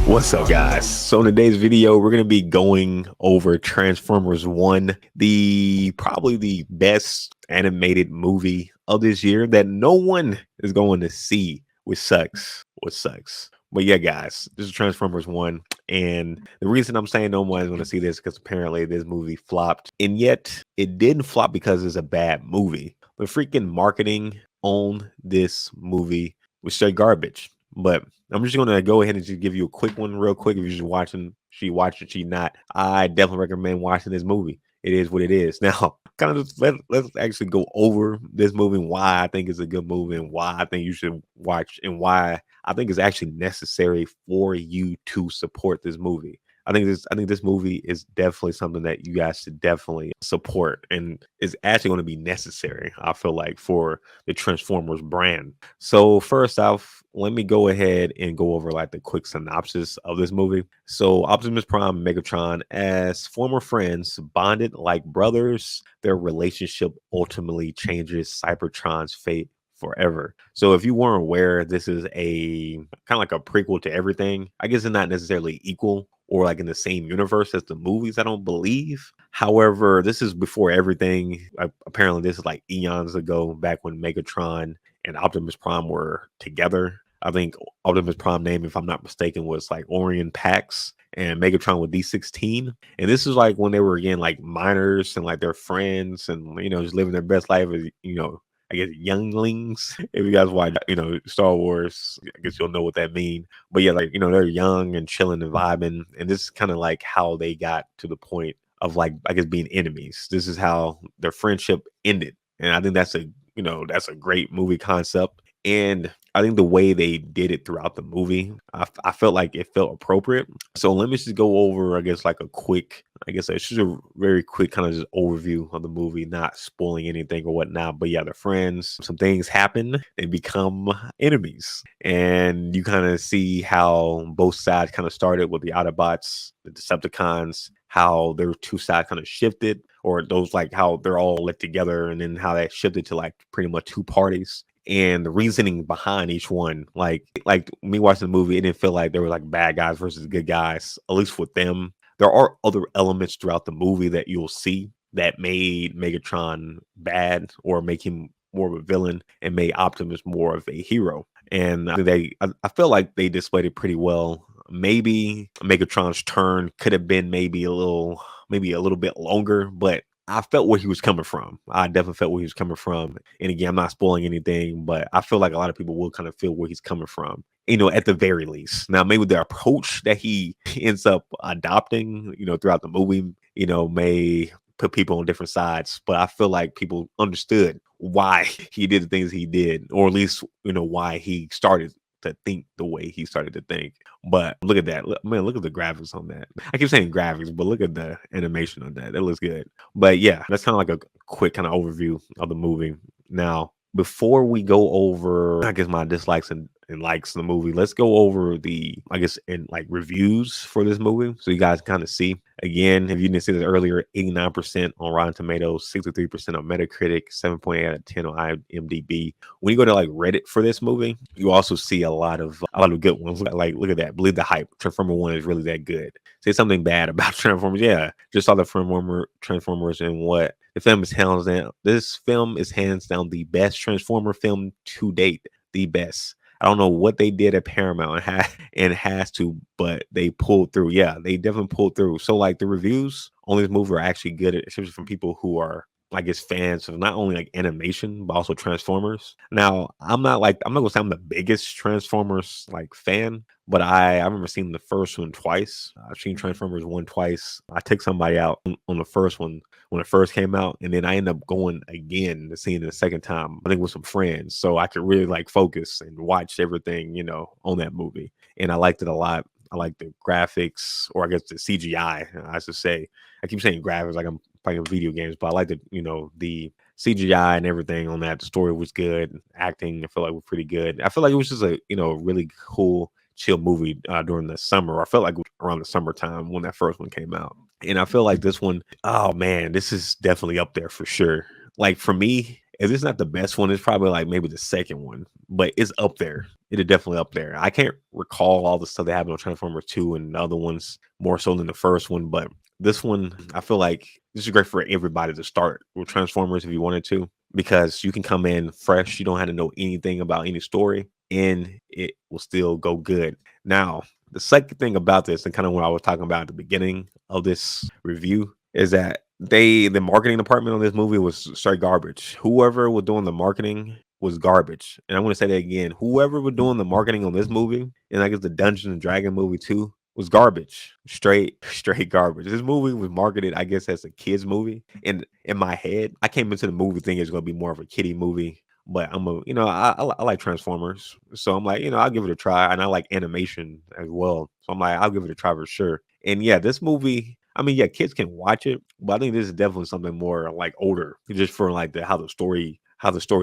What's up, guys? So in today's video, we're gonna be going over Transformers One, the probably the best animated movie of this year that no one is going to see, which sucks. What sucks? But yeah, guys, this is Transformers One, and the reason I'm saying no one is going to see this because apparently this movie flopped, and yet it didn't flop because it's a bad movie. The freaking marketing on this movie was straight garbage. But I'm just gonna go ahead and just give you a quick one, real quick. If you're just watching, she watching, she not. I definitely recommend watching this movie. It is what it is. Now, kind of just let's actually go over this movie and why I think it's a good movie and why I think you should watch and why I think it's actually necessary for you to support this movie. I think this movie is definitely something that you guys should definitely support and is actually going to be necessary, I feel like, for the Transformers brand. So first off, let me go ahead and go over like the quick synopsis of this movie. So Optimus Prime and Megatron, as former friends bonded like brothers, their relationship ultimately changes Cybertron's fate forever. So if you weren't aware, this is a kind of like a prequel to everything. I guess it's not necessarily equal or like in the same universe as the movies, I don't believe. However, this is before everything. Apparently, this is like eons ago, back when Megatron and Optimus Prime were together. I think Optimus Prime name, if I'm not mistaken, was like Orion Pax and Megatron with D16. And this is like when they were again like minors and like their friends and just living their best life as I guess younglings. If you guys watch, Star Wars, I guess you'll know what that means. But yeah, like they're young and chilling and vibing, and this is kind of like how they got to the point of like I guess being enemies. This is how their friendship ended, and I think that's a great movie concept. And I think the way they did it throughout the movie, I felt like it felt appropriate. So let me just go over, I guess, like a quick, I guess it's just a very quick kind of just overview of the movie, not spoiling anything or whatnot. But yeah, they're friends. Some things happen, they become enemies. And you kind of see how both sides kind of started with the Autobots, the Decepticons, how their two sides kind of shifted, or those like how they're all lit together, and then how that shifted to like pretty much two parties and the reasoning behind each one. Like me watching the movie, it didn't feel like there were like bad guys versus good guys, at least with them. There are other elements throughout the movie that you'll see that made Megatron bad or make him more of a villain and made Optimus more of a hero. And I feel like they displayed it pretty well. Maybe Megatron's turn could have been maybe a little bit longer, but I felt where he was coming from. I definitely felt where he was coming from. And again, I'm not spoiling anything, but I feel like a lot of people will kind of feel where he's coming from, at the very least. Now, maybe the approach that he ends up adopting, throughout the movie, may put people on different sides, but I feel like people understood why he did the things he did, or at least, why he started to think the way he started to think. But look at that. Man, look at the graphics on that. I keep saying graphics, but look at the animation on that. That looks good. But yeah, that's kind of like a quick kind of overview of the movie. Now, before we go over, I guess, my dislikes and likes in the movie, let's go over I guess, in like reviews for this movie. So you guys kind of see. Again, if you didn't see this earlier, 89% on Rotten Tomatoes, 63% on Metacritic, 7.8 out of 10 on IMDb. When you go to like Reddit for this movie, you also see a lot of good ones. Like, look at that. Believe the hype. Transformer 1 is really that good. Say something bad about Transformers. Yeah. Just saw the Transformers and what? The film is hands down. This film is hands down the best Transformer film to date. The best. I don't know what they did at Paramount and has to, but they pulled through. Yeah, they definitely pulled through. So like the reviews on this movie are actually good, especially from people who are, I guess, fans of not only like animation but also Transformers. Now, I'm not gonna say I'm the biggest Transformers like fan, but I remember seeing the first one twice. I've seen Transformers 1 twice. I took somebody out on the first one when it first came out, and then I ended up going again to see it the second time, I think with some friends, so I could really like focus and watch everything, on that movie. And I liked it a lot. I like the graphics, or I guess the CGI, I should say. I keep saying graphics like I'm playing video games, but I like the CGI and everything on that. The story was good. Acting, I feel like was pretty good. I feel like it was just a really cool, chill movie during the summer. I felt like it was around the summertime when that first one came out. And I feel like this one, oh man, this is definitely up there for sure. Like for me, if it's not the best one, it's probably like maybe the second one, but it's up there. It is definitely up there. I can't recall all the stuff that happened on Transformers 2 and the other ones more so than the first one, but this one, I feel like this is great for everybody to start with Transformers if you wanted to, because you can come in fresh. You don't have to know anything about any story, and it will still go good. Now, the second thing about this, and kind of what I was talking about at the beginning of this review, is that the marketing department on this movie was straight garbage. Whoever was doing the marketing was garbage. And I'm gonna say that again. Whoever was doing the marketing on this movie, and I guess the Dungeons and Dragon movie too, was garbage. Straight garbage. This movie was marketed, I guess, as a kids movie. And in my head, I came into the movie thinking it's gonna be more of a kiddie movie. But I like Transformers, so I'm like, I'll give it a try, and I like animation as well, so I'm like, I'll give it a try for sure. And yeah, this movie, I mean, yeah, kids can watch it, but I think this is definitely something more like older, just for like how the story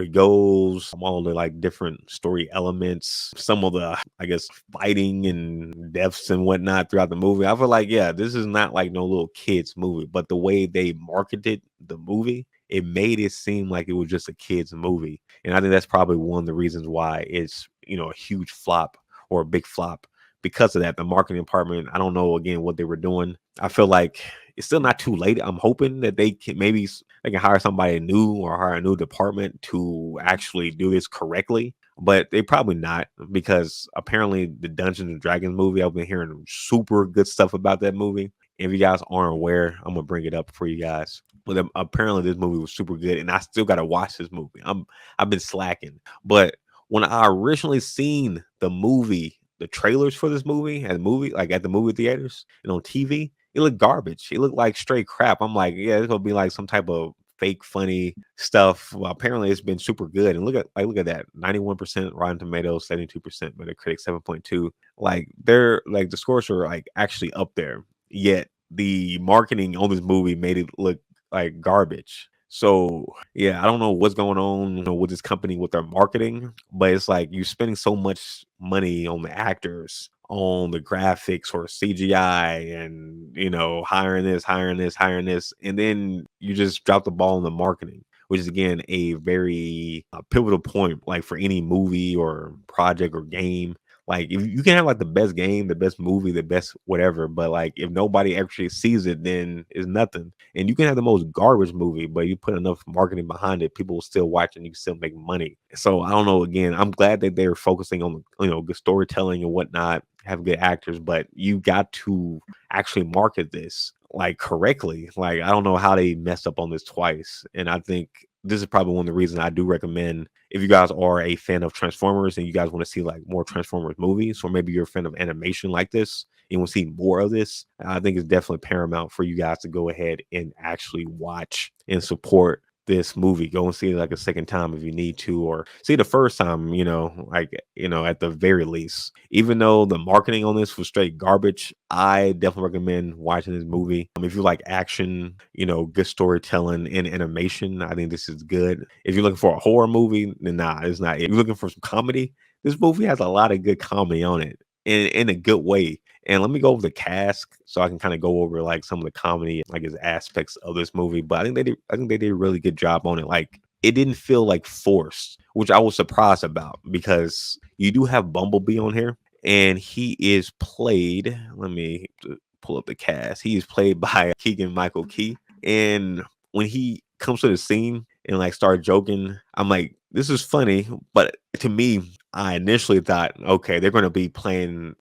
goes, all the like different story elements, some of the, I guess, fighting and deaths and whatnot throughout the movie. I feel like, yeah, this is not like no little kids movie, but the way they marketed the movie, it made it seem like it was just a kids movie. And I think that's probably one of the reasons why it's, a huge flop or a big flop because of that. The marketing department, I don't know again what they were doing. I feel like it's still not too late. I'm hoping that they can hire somebody new or hire a new department to actually do this correctly. But they probably not, because apparently the Dungeons and Dragons movie, I've been hearing super good stuff about that movie. If you guys aren't aware, I'm gonna bring it up for you guys. But apparently this movie was super good, and I still gotta watch this movie. I've been slacking, but when I originally seen the trailers for this movie at the movie theaters and on TV, it looked garbage. It looked like straight crap. I'm like, yeah, it's gonna be like some type of fake funny stuff. Well, apparently it's been super good. And look at that. 91% Rotten Tomatoes, 72% Metacritic, 7.2. Like they're like the scores are like actually up there. Yet the marketing on this movie made it look like garbage. So yeah, I don't know what's going on, with this company with their marketing, but it's like you're spending so much money on the actors, on the graphics or CGI, and hiring this, hiring this, and then you just drop the ball on the marketing, which is again a very pivotal point, like for any movie or project or game. Like if you can have like the best game, the best movie, the best whatever, but like if nobody actually sees it, then it's nothing. And you can have the most garbage movie, but you put enough marketing behind it, people will still watch and you can still make money. So I don't know. Again, I'm glad that they're focusing on good storytelling and whatnot, have good actors, but you got to actually market this like correctly. Like I don't know how they messed up on this twice, and I think this is probably one of the reasons I do recommend, if you guys are a fan of Transformers and you guys want to see like more Transformers movies, or maybe you're a fan of animation like this, and want to see more of this, I think it's definitely paramount for you guys to go ahead and actually watch and support this movie. Go and see it like a second time if you need to, or see the first time, at the very least. Even though the marketing on this was straight garbage, I definitely recommend watching this movie. If you like action, good storytelling and animation, I think this is good. If you're looking for a horror movie, then nah, it's not. If you're looking for some comedy, this movie has a lot of good comedy on it in a good way. And let me go over the cast so I can kind of go over like some of the comedy, like his aspects of this movie. But I think they did a really good job on it. Like it didn't feel like forced, which I was surprised about, because you do have Bumblebee on here, and he is played. Let me pull up the cast. He is played by Keegan Michael Key, and when he comes to the scene and like start joking, I'm like, this is funny, but to me, I initially thought, okay, they're going to be playing,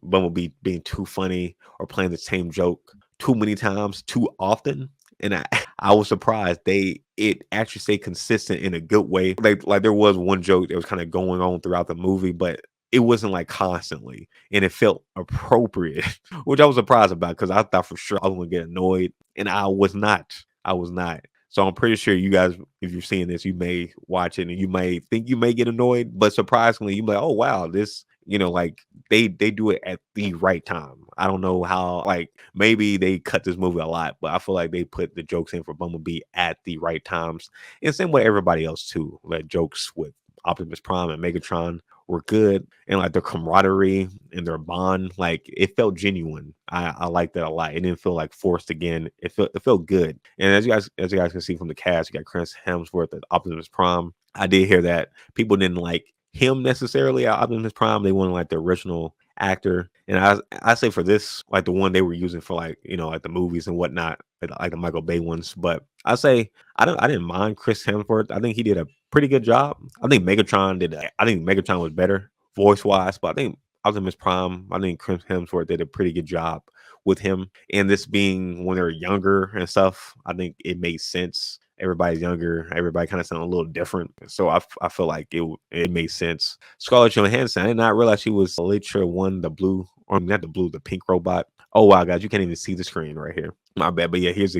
Bumblebee being too funny or playing the same joke too many times, too often. And I was surprised it actually stayed consistent in a good way. Like there was one joke that was kind of going on throughout the movie, but it wasn't like constantly, and it felt appropriate, which I was surprised about, because I thought for sure I was gonna get annoyed, and I was not. I was not. So I'm pretty sure you guys, if you're seeing this, you may watch it and you may think you may get annoyed, but surprisingly, you be like, oh wow, this, like they do it at the right time. I don't know how, like maybe they cut this movie a lot, but I feel like they put the jokes in for Bumblebee at the right times. And same way everybody else too. Like jokes with Optimus Prime and Megatron were good, and like their camaraderie and their bond, like it felt genuine. I like that a lot. It didn't feel like forced again. It felt good. And as you guys can see from the cast, you got Chris Hemsworth as Optimus Prime. I did hear that people didn't like him necessarily at Optimus Prime. They wanted like the original actor. And I say for this, like the one they were using for like, like the movies and whatnot, like the Michael Bay ones. But I say I didn't mind Chris Hemsworth. I think he did a pretty good job. I think Megatron was better voice wise, but I think Optimus Prime, I think Chris Hemsworth did a pretty good job with him. And this being when they're younger and stuff, I think it made sense. Everybody's younger. Everybody kind of sound a little different. So I feel like it made sense. Scarlett Johansson, I did not realize she was Litra One, the blue, or not the blue, the pink robot. Oh wow, guys, you can't even see the screen right here. My bad. But yeah, here's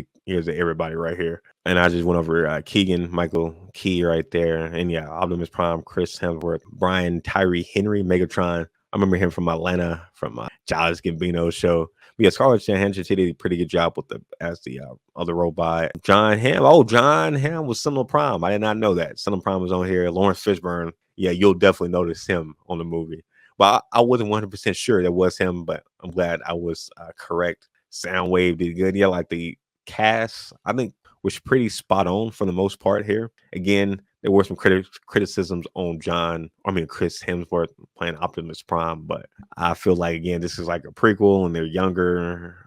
everybody right here. And I just went over Keegan Michael Key right there. And yeah, Optimus Prime, Chris Hemsworth, Brian Tyree Henry, Megatron. I remember him from Atlanta, from Giles Gambino's show. But yeah, Scarlett Johansson, she did a pretty good job with the other robot. John Hamm. Oh, John Hamm was Cinema Prime. I did not know that. Cinema Prime was on here. Lawrence Fishburne. Yeah, you'll definitely notice him on the movie. But I wasn't 100% sure that was him, but I'm glad I was correct. Soundwave did good. Yeah, like the cast, I think was pretty spot on for the most part here. Again, there were some criticisms on Chris Hemsworth playing Optimus Prime, but I feel like again, this is like a prequel and they're younger.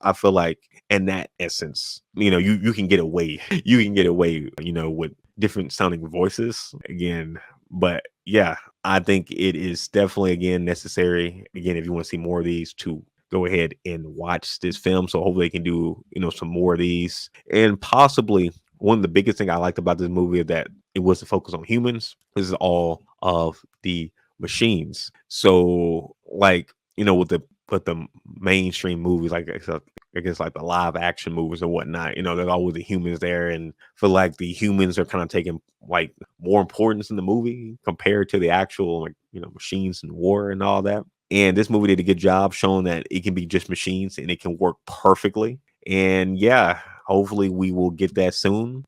I feel like in that essence, you can get away, with different sounding voices again. But yeah, I think it is definitely again necessary. Again, if you want to see more of these, to go ahead and watch this film. So hopefully they can do, some more of these. And possibly one of the biggest thing I liked about this movie is that it was to focus on humans. This is all of the machines. So like, with the mainstream movies, like I guess like the live action movies and whatnot, there's always the humans there, and feel like the humans are kind of taking like more importance in the movie compared to the actual like machines and war and all that. And this movie did a good job showing that it can be just machines and it can work perfectly. And yeah, hopefully we will get that soon,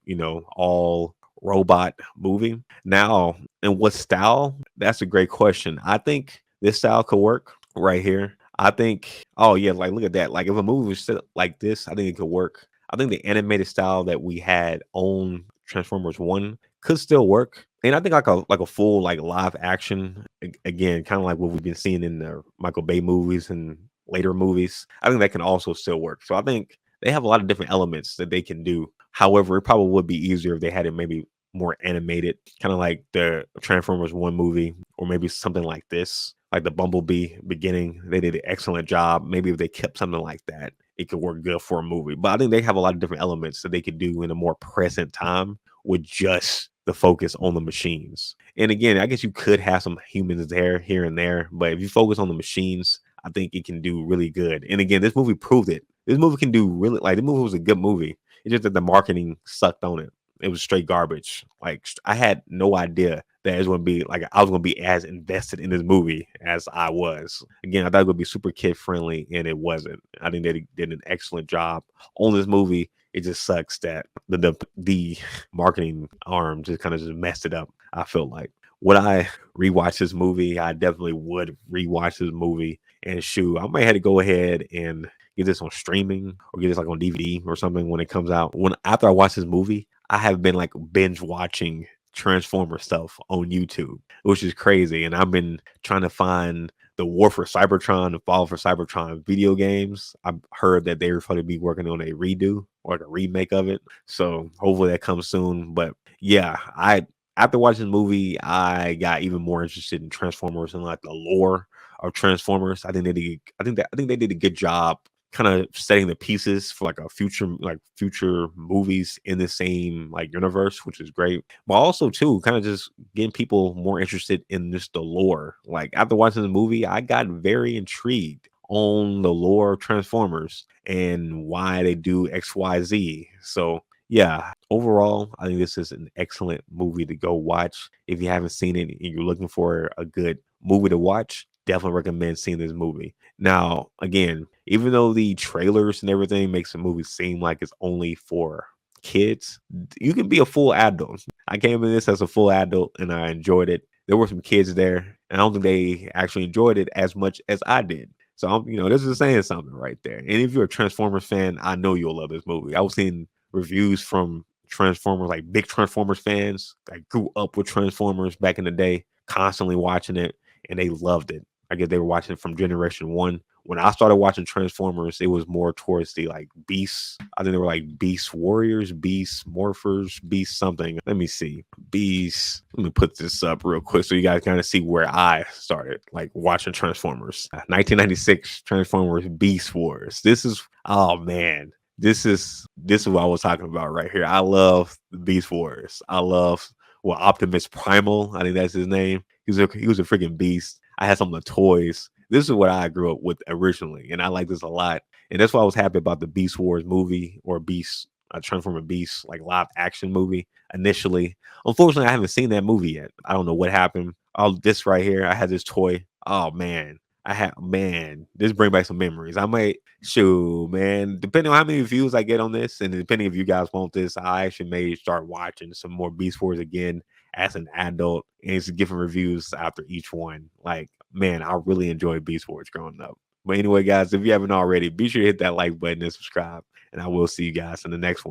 all robot movie. Now, in what style? That's a great question. I think this style could work right here. I think, oh yeah, like look at that. Like if a movie was set like this, I think it could work. I think the animated style that we had on Transformers 1 could still work. And I think like a full like live action again, kind of like what we've been seeing in the Michael Bay movies and later movies. I think that can also still work. So I think they have a lot of different elements that they can do. However, it probably would be easier if they had it maybe more animated, kind of like the Transformers 1 movie, or maybe something like this, like the Bumblebee beginning. They did an excellent job. Maybe if they kept something like that, it could work good for a movie. But I think they have a lot of different elements that they could do in a more present time with just the focus on the machines. And again, I guess you could have some humans there, here and there, but if you focus on the machines, I think it can do really good. And again, this movie proved it. This movie can do really, like, the movie was a good movie. It's just that the marketing sucked on it. It was straight garbage. Like, I had no idea that it was going to be like I was going to be as invested in this movie as I was. Again, I thought it would be super kid friendly, and it wasn't. I think they did an excellent job on this movie. It just sucks that the marketing arm just kind of just messed it up. I feel like, would I rewatch this movie? I definitely would rewatch this movie. And shoot, I might have to go ahead and get this on streaming or get this like on DVD or something when it comes out. When after I watch this movie, I have been like binge watching Transformer stuff on YouTube, which is crazy. And I've been trying to find the War for Cybertron, the Fall for Cybertron video games. I've heard that they're going to be working on a redo or like a remake of it. So hopefully that comes soon. But yeah, after watching the movie, I got even more interested in Transformers and like the lore of Transformers. I think they did a good job kind of setting the pieces for like a future movies in the same like universe, which is great. But also too, kind of just getting people more interested in just the lore. Like after watching the movie, I got very intrigued on the lore of Transformers and why they do XYZ. So yeah, overall, I think this is an excellent movie to go watch. If you haven't seen it and you're looking for a good movie to watch, definitely recommend seeing this movie. Now, again, even though the trailers and everything makes the movie seem like it's only for kids, you can be a full adult. I came in this as a full adult and I enjoyed it. there were some kids there, and I don't think they actually enjoyed it as much as I did. So this is saying something right there. And if you're a Transformers fan, I know you'll love this movie. I was seeing reviews from Transformers, like big Transformers fans. I grew up with Transformers back in the day, constantly watching it, and they loved it. I guess they were watching it from generation one. When I started watching Transformers, it was more towards the like Beasts. I think they were like Beast Warriors, Beast Morphers, Beast something. Let me see. Beast. Let me put this up real quick so you guys kind of see where I started like watching Transformers. 1996 Transformers Beast Wars. This is, oh man. This is what I was talking about right here. I love the Beast Wars. I love Optimus Primal. I think that's his name. He was a freaking beast. I had some of the toys. This is what I grew up with originally, and I like this a lot. And that's why I was happy about the Beast Wars movie or Beast, Transformer Beast, like live action movie initially. Unfortunately, I haven't seen that movie yet. I don't know what happened. Oh, this right here, I had this toy. Oh man, this bring back some memories. I might shoot, man. Depending on how many views I get on this, and depending if you guys want this, I actually may start watching some more Beast Wars again as an adult and just giving reviews after each one. Like, man, I really enjoyed Beast Wars growing up. But anyway, guys, if you haven't already, be sure to hit that like button and subscribe. And I will see you guys in the next one.